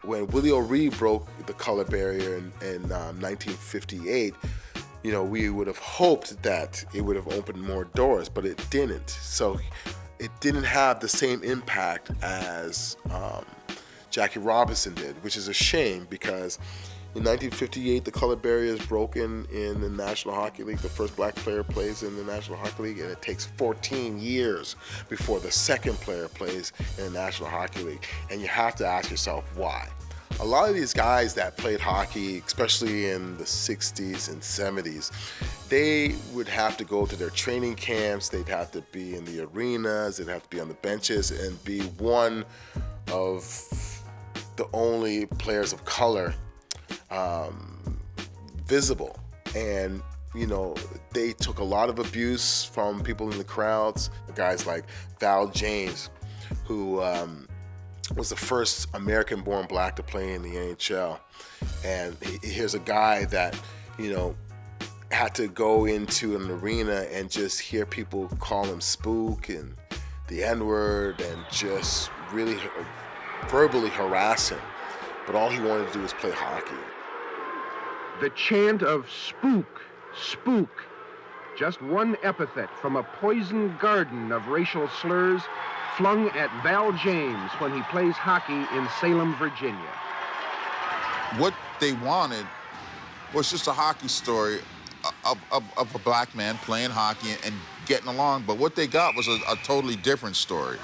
when Willie O'Ree broke the color barrier in 1958, we would have hoped that it would have opened more doors, but it didn't. So it didn't have the same impact as Jackie Robinson did, which is a shame, because in 1958, the color barrier is broken in the National Hockey League. The first black player plays in the National Hockey League, and it takes 14 years before the second player plays in the National Hockey League. And you have to ask yourself why. A lot of these guys that played hockey, especially in the 60s and 70s, they would have to go to their training camps, they'd have to be in the arenas, they'd have to be on the benches and be one of the only players of color visible. And they took a lot of abuse from people in the crowds. Guys like Val James, who was the first American-born black to play in the NHL. And here's a guy that had to go into an arena and just hear people call him spook and the N-word and just really verbally harass him. But all he wanted to do was play hockey. The chant of spook, spook, just one epithet from a poisoned garden of racial slurs flung at Val James when he plays hockey in Salem, Virginia. What they wanted was just a hockey story of a black man playing hockey and getting along, but what they got was a totally different story.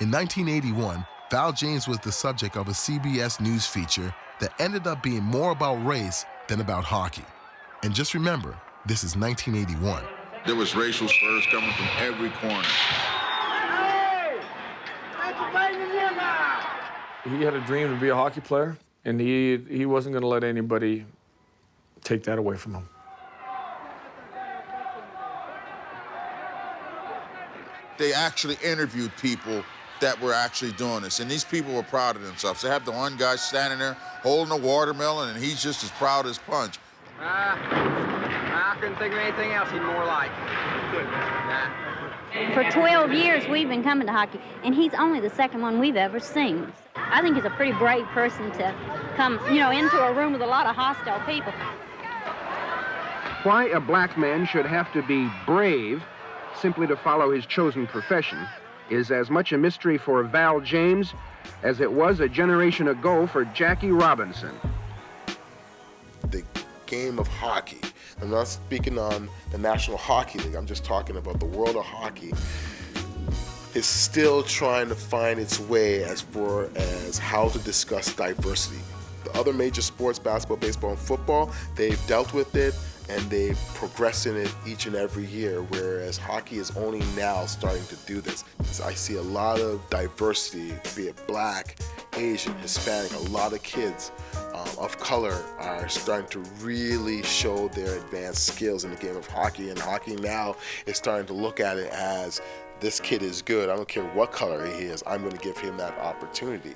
In 1981, Val James was the subject of a CBS News feature that ended up being more about race than about hockey. And just remember, this is 1981. There was racial slurs coming from every corner. Hey! He had a dream to be a hockey player, and he wasn't going to let anybody take that away from him. They actually interviewed people that were actually doing this, and these people were proud of themselves. They have the one guy standing there holding a watermelon, and he's just as proud as punch. I couldn't think of anything else he'd more like. For 12 years, we've been coming to hockey, and he's only the second one we've ever seen. I think he's a pretty brave person to come, into a room with a lot of hostile people. Why a black man should have to be brave simply to follow his chosen profession is as much a mystery for Val James as it was a generation ago for Jackie Robinson. The game of hockey, I'm not speaking on the National Hockey League, I'm just talking about the world of hockey, is still trying to find its way as far as how to discuss diversity. The other major sports, basketball, baseball, and football, they've dealt with it and they progress in it each and every year, whereas hockey is only now starting to do this. So I see a lot of diversity, be it black, Asian, Hispanic, a lot of kids of color are starting to really show their advanced skills in the game of hockey, and hockey now is starting to look at it as, this kid is good, I don't care what color he is, I'm going to give him that opportunity.